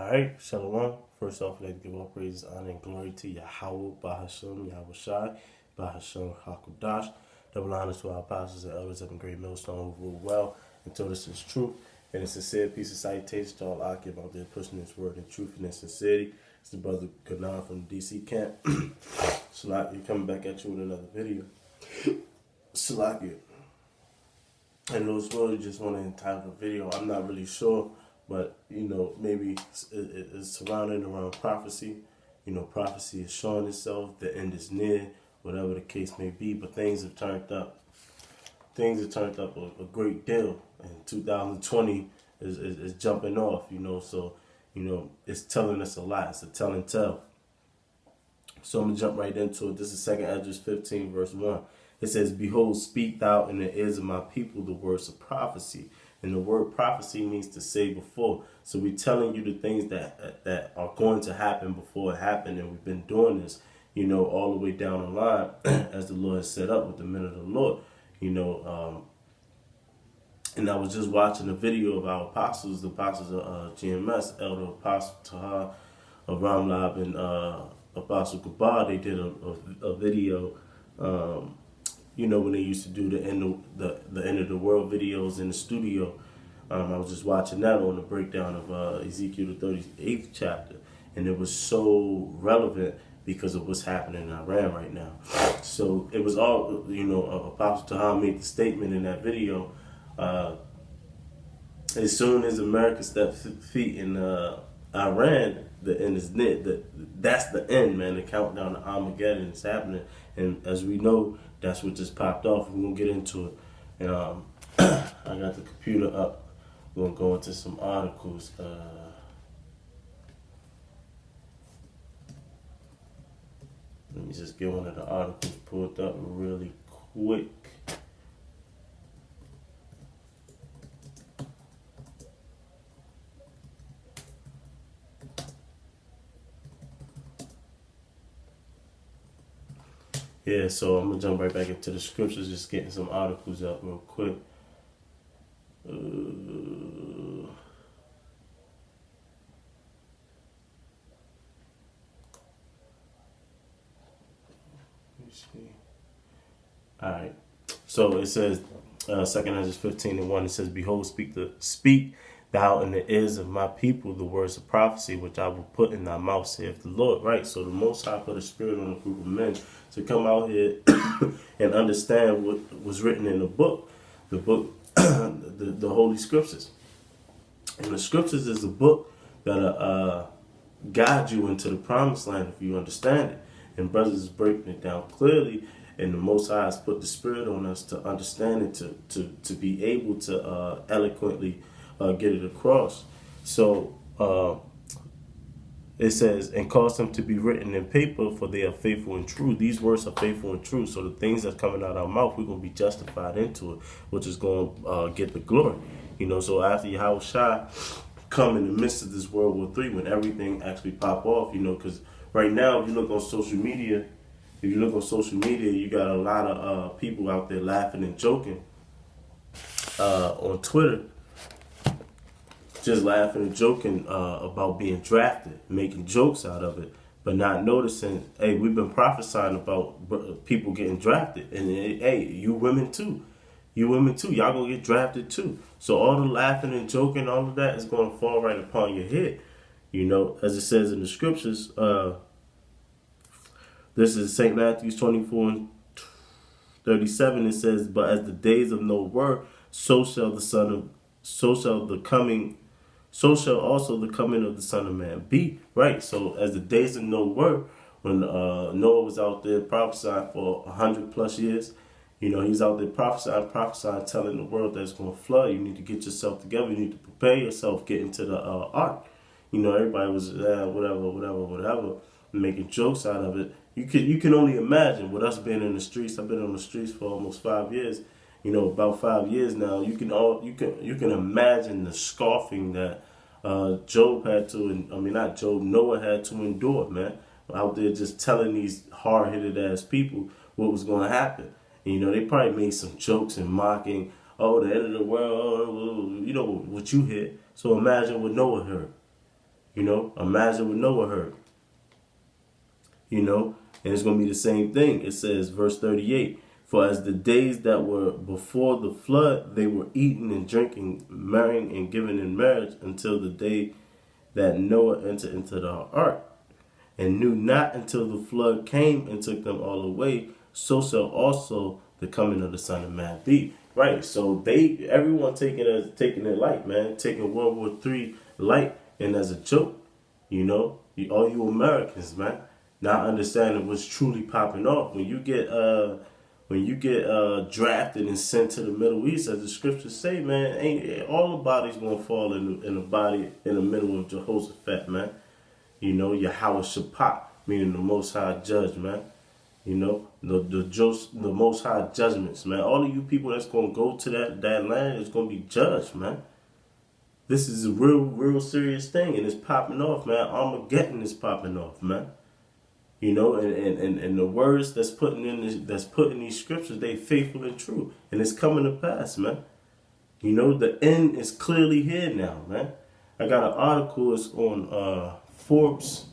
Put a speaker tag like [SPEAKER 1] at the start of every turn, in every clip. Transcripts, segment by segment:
[SPEAKER 1] Alright, Shalom. First off, I'd like to give all praises, honor, and glory to Yahweh, Bahasham, Yahweh Shai, Bahasham, Hakudash. Double honors to our apostles and elders up in Great Millstone who rule well until this is true. And a sincere piece of citation to all Akib out there pushing this word in truth and in sincerity. It's the brother Ganan from the DC camp. Salaki coming back at you with another video. Salaki. And those words just want to entitle the video. I'm not really sure. But, maybe it's surrounding around prophecy. Prophecy is showing itself. The end is near, whatever the case may be. But things have turned up. Things have turned up a great deal. And 2020 is jumping off, So, it's telling us a lot. It's a telling tale. So I'm going to jump right into it. This is 2 Esdras 15, verse 1. It says, "Behold, speak thou in the ears of my people the words of prophecy." And the word prophecy means to say before. So we're telling you the things that are going to happen before it happened. And we've been doing this, all the way down the line as the Lord has set up with the men of the Lord, And I was just watching a video of our apostles, the apostles of GMS, Elder Apostle Taha of Ramlab and Apostle Gabar. They did a video, when they used to do the end of the world videos in the studio. I was just watching that on the breakdown of Ezekiel the 38th chapter, and it was so relevant because of what's happening in Iran right now. So it was all, Apostle Taha made the statement in that video. As soon as America steps feet in Iran, the end is near. That's the end, man. The countdown to Armageddon is happening. And as we know, that's what just popped off. We're going to get into it. And I got the computer up. We're going to go into some articles. Let me just get one of the articles pulled up really quick. Yeah, so I'm going to jump right back into the scriptures, just getting some articles up real quick. Let me see. All right. So it says, 2 Esdras 15:1, it says, "Behold, speak thou in the ears of my people the words of prophecy, which I will put in thy mouth, saith the Lord." Right? So the Most High put a spirit on a group of men to come out here and understand what was written in the book, the Holy Scriptures. And the Scriptures is a book that'll guide you into the promised land if you understand it. And brothers is breaking it down clearly, and the Most High has put the spirit on us to understand it, to be able to eloquently get it across. So it says, "And cause them to be written in paper, for they are faithful and true." These words are faithful and true. So the things that's coming out of our mouth, we're going to be justified into it, which is going to get the glory. So after Yahweh Shai come in the midst of this World War III, when everything actually pop off, because right now, if you look on social media, you got a lot of people out there laughing and joking on Twitter. Just laughing and joking about being drafted, making jokes out of it, but not noticing, hey, we've been prophesying about people getting drafted. And hey, you women too. Y'all gonna get drafted too. So all the laughing and joking, all of that is gonna fall right upon your head. As it says in the scriptures, this is St. Matthew 24:37. It says, "But as the days of Noah were, so shall also the coming of the Son of Man be." Right? So as the days of Noah were, when Noah was out there prophesying for 100+ years, he's out there prophesying, telling the world that it's going to flood. You need to get yourself together. You need to prepare yourself, get into the ark. Everybody was whatever, making jokes out of it. You can only imagine with us being in the streets. I've been on the streets for almost 5 years. About 5 years now. You can imagine the scoffing that Noah had to endure, man. Out there just telling these hard-headed ass people what was going to happen. They probably made some jokes and mocking, oh, the end of the world, what you hear. So imagine what Noah heard. You know, imagine what Noah heard. You know, and it's going to be the same thing. It says, verse 38, for as the days that were before the flood, they were eating and drinking, marrying and giving in marriage until the day that Noah entered into the ark, and knew not until the flood came and took them all away. So shall also the coming of the Son of Man be. Right. So everyone taking it light, man, taking World War III light and as a joke. You know, all you Americans, man, not understanding what's truly popping off when you get drafted and sent to the Middle East, as the scriptures say, man. Ain't all the bodies gonna fall in the body in the middle of Jehoshaphat, man. You know, Yahweh Shaphat, meaning the Most High Judge, man. You know, the Most High judgments, man. All of you people that's gonna go to that land is gonna be judged, man. This is a real serious thing, and it's popping off, man. Armageddon is popping off, man. You know, and the words that's put in these scriptures, they faithful and true, and it's coming to pass, man. You know, the end is clearly here now, man. I got an article. It's on Forbes.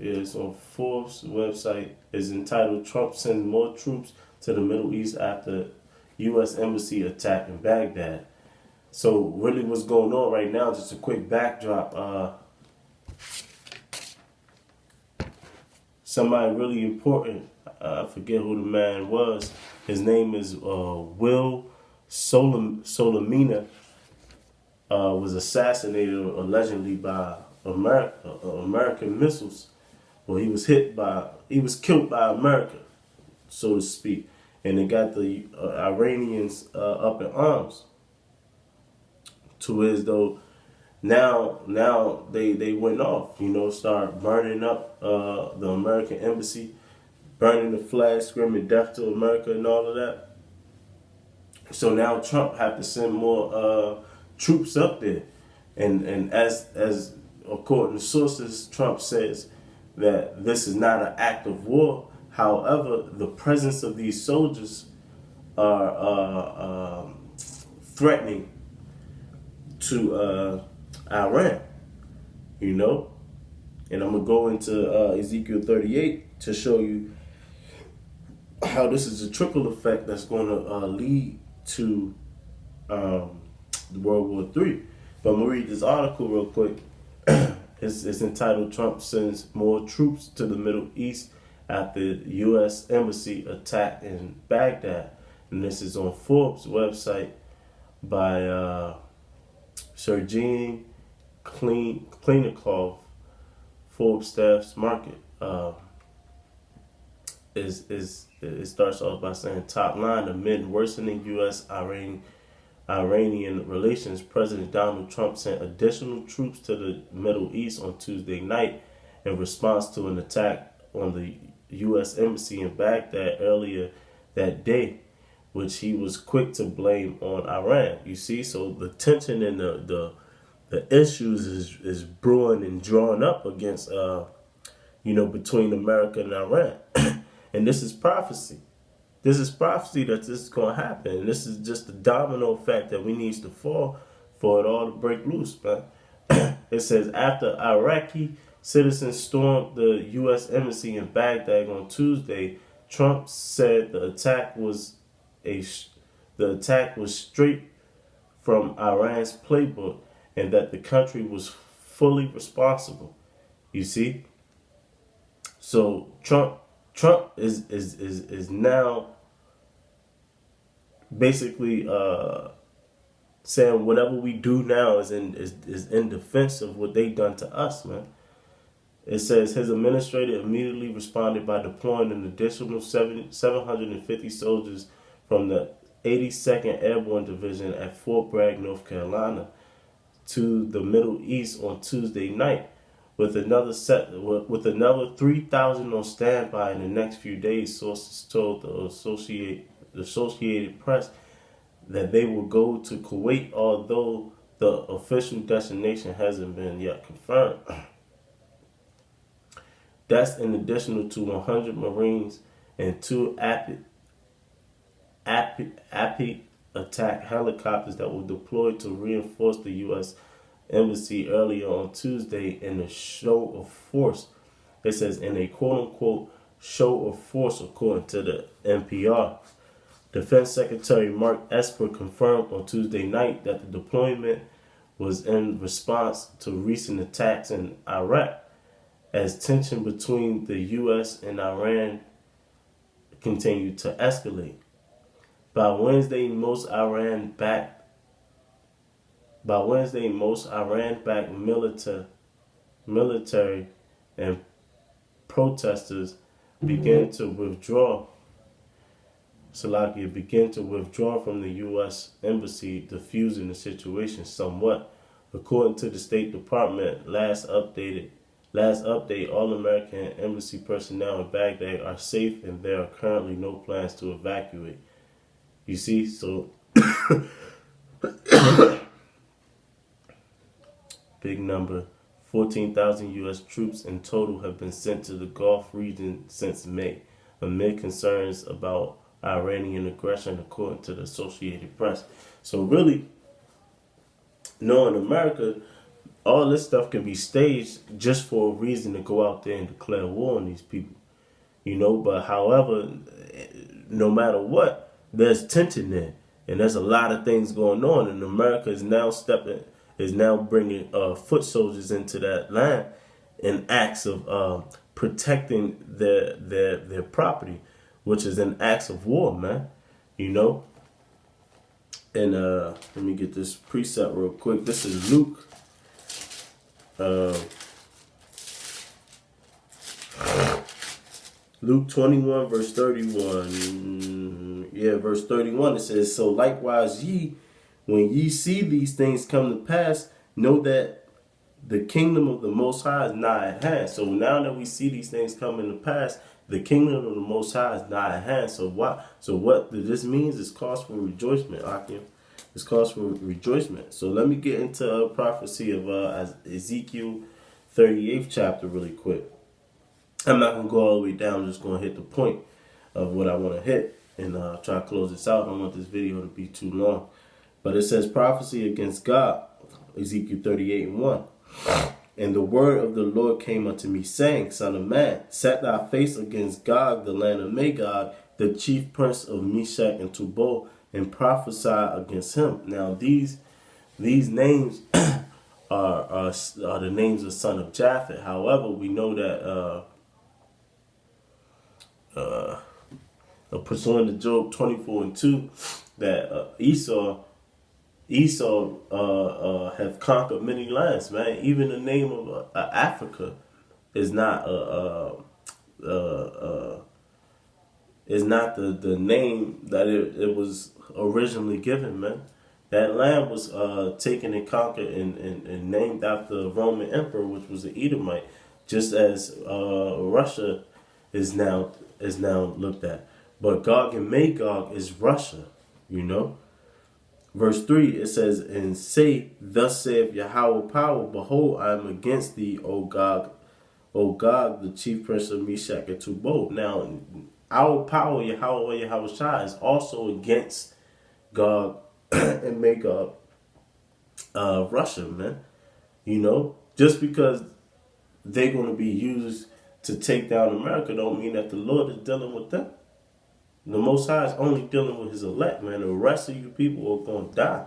[SPEAKER 1] It's on Forbes website. It's entitled "Trump Sends More Troops to the Middle East After U.S. Embassy Attack in Baghdad." So really what's going on right now, just a quick backdrop. Somebody really important, I forget who the man was. His name is Will Solimena, was assassinated allegedly by American missiles. Well, he was killed by America, so to speak. And it got the Iranians up in arms. To as though now they went off, you know, start burning up the American embassy, burning the flag, screaming death to America and all of that. So now Trump have to send more troops up there. And as according to sources, Trump says that this is not an act of war. However, the presence of these soldiers are threatening to Iran, you know. And I'm going to go into Ezekiel 38 to show you how this is a trickle effect that's going to lead to World War III. But I'm going to read this article real quick. It's entitled "Trump Sends More Troops to the Middle East After U.S. Embassy Attack in Baghdad." And this is on Forbes website by Sergei Klinikov, Forbes Staff's Market. It starts off by saying, top line, amid worsening U.S.-Iranian relations, President Donald Trump sent additional troops to the Middle East on Tuesday night in response to an attack on the U.S. Embassy in Baghdad earlier that day, which he was quick to blame on Iran. You see, so the tension and the issues is brewing and drawing up against, between America and Iran. And this is prophecy. This is prophecy that this is going to happen. And this is just the domino effect that we need to fall for it all to break loose, man. It says, after Iraqi citizens stormed the U.S. Embassy in Baghdad on Tuesday, Trump said the attack was straight from Iran's playbook and that the country was fully responsible. You see? So Trump is now basically saying whatever we do now is in defense of what they done to us, man. It says his administrator immediately responded by deploying an additional 750 soldiers from the 82nd Airborne Division at Fort Bragg, North Carolina, to the Middle East on Tuesday night, with another 3,000 on standby in the next few days. Sources told the Associated Press that they will go to Kuwait, although the official destination hasn't been yet confirmed. That's in addition to 100 Marines and two attack helicopters that were deployed to reinforce the U.S. Embassy earlier on Tuesday in a show of force. It says in a quote-unquote show of force, according to the NPR. Defense Secretary Mark Esper confirmed on Tuesday night that the deployment was in response to recent attacks in Iraq as tension between the U.S. and Iran continued to escalate. By Wednesday, most Iran-backed military and protesters began to withdraw from the U.S. Embassy, diffusing the situation somewhat. According to the State Department, last update, all American embassy personnel in Baghdad are safe and there are currently no plans to evacuate. You see, so big number. 14,000 U.S. troops in total have been sent to the Gulf region since May, amid concerns about Iranian aggression, according to the Associated Press. So really, knowing America, all this stuff can be staged just for a reason to go out there and declare war on these people. But however, no matter what, there's tension there. And there's a lot of things going on. And America is now bringing foot soldiers into that land in acts of protecting their property, which is an acts of war, man. And let me get this precept real quick. This is Luke. Luke 21, verse 31. Verse 31, it says, "So likewise when ye see these things come to pass, know that the kingdom of the Most High is nigh at hand." So now that we see these things coming to pass, the kingdom of the Most High is nigh at hand. So what this means is cause for rejoicement, Akim. It's cause for rejoicement. So let me get into a prophecy of Ezekiel 38th chapter really quick. I'm not going to go all the way down. I'm just going to hit the point of what I want to hit and try to close this out. I don't want this video to be too long. But it says prophecy against God, Ezekiel 38:1. "And the word of the Lord came unto me, saying, Son of man, set thy face against Gog, the land of Magog, the chief prince of Meshach and Tubal, and prophesy against him." Now these names are the names of son of Japhet. However, we know that pursuant to Job 24:2, that Esau have conquered many lands, man. Even the name of Africa is not the name that it was originally given, man. That land was taken and conquered and named after the Roman emperor, which was the Edomite, just as Russia is now looked at. But Gog and Magog is Russia, Verse 3, it says, "And say, Thus saith Yahweh power, behold, I am against thee, O Gog, the chief prince of Meshach and Tubal." Now, our power, Yahweh Shai, is also against Gog and Magog, Russia, man. Just because they're going to be used to take down America don't mean that the Lord is dealing with them. The Most High is only dealing with his elect, man. The rest of you people are going to die,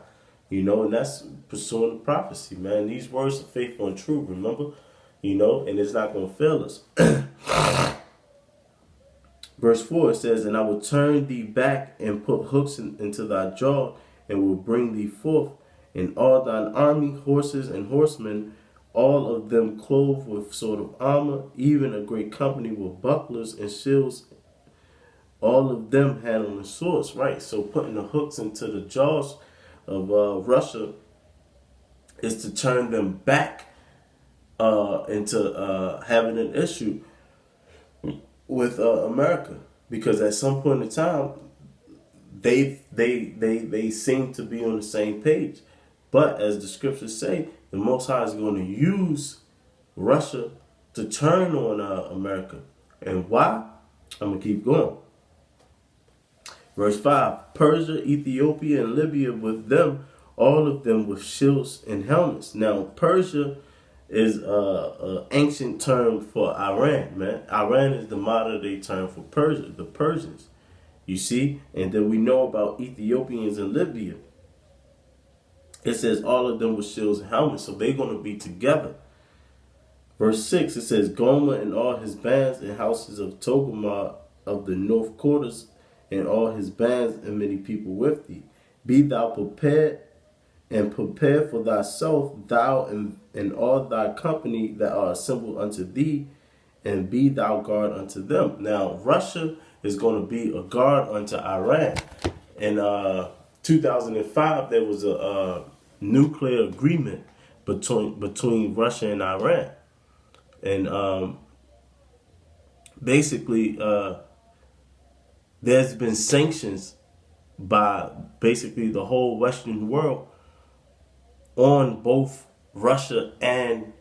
[SPEAKER 1] and that's pursuing the prophecy, man. These words are faithful and true, remember? And it's not going to fail us. Verse 4, it says, "And I will turn thee back and put hooks into thy jaw, and will bring thee forth, and all thine army, horses and horsemen, all of them clothed with sort of armor, even a great company with bucklers and shields, all of them handling swords," right? So putting the hooks into the jaws of Russia is to turn them back into having an issue with America, because at some point in time they seem to be on the same page. But as the scriptures say, the Most High is going to use Russia to turn on America. And why? I'm gonna keep going. Verse 5, Persia, Ethiopia, and Libya with them, all of them with shields and helmets. Now, Persia is an ancient term for Iran, man. Iran is the modern day term for Persia, the Persians. You see? And then we know about Ethiopians and Libya. It says all of them with shields and helmets, so they're going to be together. Verse 6, it says, Gomer and all his bands and houses of Togarmah of the north quarters and all his bands and many people with thee. Be thou prepared and prepare for thyself, thou and all thy company that are assembled unto thee, and be thou guard unto them. Now, Russia is going to be a guard unto Iran. In 2005, there was a nuclear agreement between Russia and Iran. And basically, there's been sanctions by basically the whole Western world on both Russia and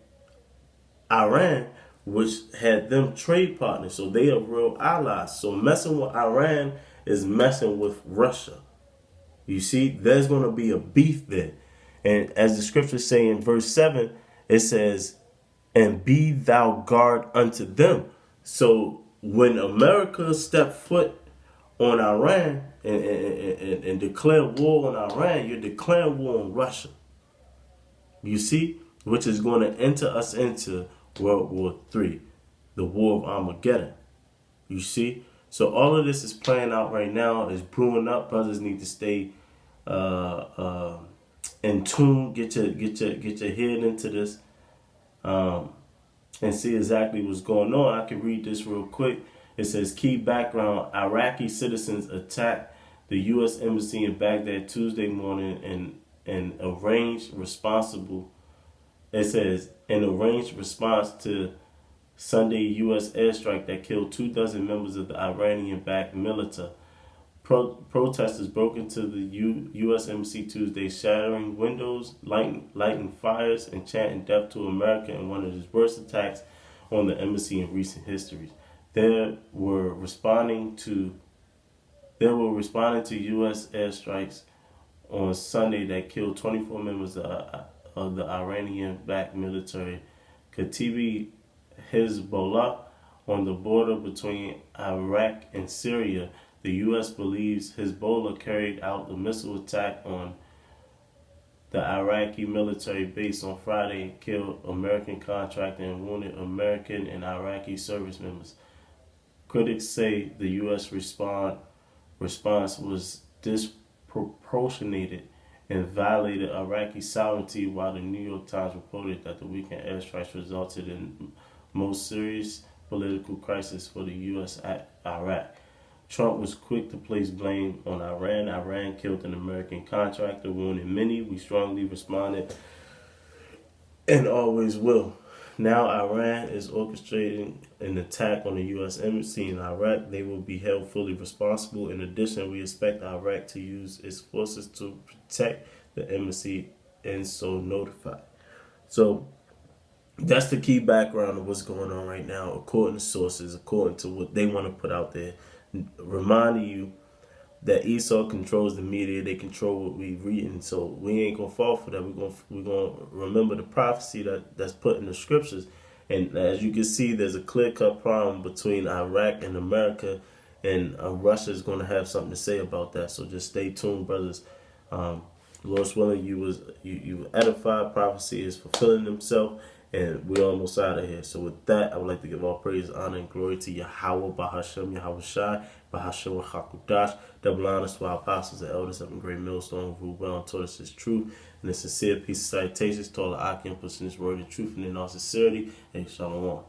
[SPEAKER 1] Iran, which had them trade partners. So they are real allies. So messing with Iran is messing with Russia. You see, there's going to be a beef there. And as the scriptures say in verse 7, it says, and be thou guard unto them. So when America stepped foot on Iran and declare war on Iran, you're declaring war on Russia. You see, which is going to enter us into World War III, the War of Armageddon. You see, so all of this is playing out right now. It's brewing up. Brothers need to stay in tune. Get your head into this, and see exactly what's going on. I can read this real quick. It says, key background: Iraqi citizens attacked the U.S. Embassy in Baghdad Tuesday morning and arranged responsible. It says, in arranged response to Sunday U.S. airstrike that killed 24 members of the Iranian-backed militia. Protesters broke into the U.S. Embassy Tuesday, shattering windows, lighting fires, and chanting "Death to America" in one of the worst attacks on the embassy in recent history. They were responding to U.S. airstrikes on Sunday that killed 24 members of the Iranian-backed military Kataib Hezbollah on the border between Iraq and Syria. The U.S. believes Hezbollah carried out the missile attack on the Iraqi military base on Friday and killed American contractor and wounded American and Iraqi service members. Critics say the U.S. response was disproportionate and violated Iraqi sovereignty, while the New York Times reported that the weekend airstrikes resulted in most serious political crisis for the U.S. at Iraq. Trump was quick to place blame on Iran. Iran killed an American contractor, wounded many. We strongly responded and always will. Now Iran is orchestrating an attack on the U.S. Embassy in Iraq. They will be held fully responsible. In addition, we expect Iraq to use its forces to protect the embassy and so notified. So that's the key background of what's going on right now, according to sources, according to what they want to put out there. Reminding you that Esau controls the media, they control what we read, and so we ain't gonna fall for that. We're gonna remember the prophecy that's put in the scriptures. And as you can see, there's a clear-cut problem between Iraq and America, and Russia is gonna have something to say about that. So just stay tuned, brothers. Lord's willing, you edified. Prophecy is fulfilling himself. And we're almost out of here. So with that, I would like to give all praise, honor, and glory to Yahweh, Bahashem, Yahweh Shai, Bahashem, Hakudash. Double honors to our apostles and elders of the great millstone who well and taught us his truth. And a sincere piece of citations to all the Akim pushing his word in truth and in all sincerity. And shalom.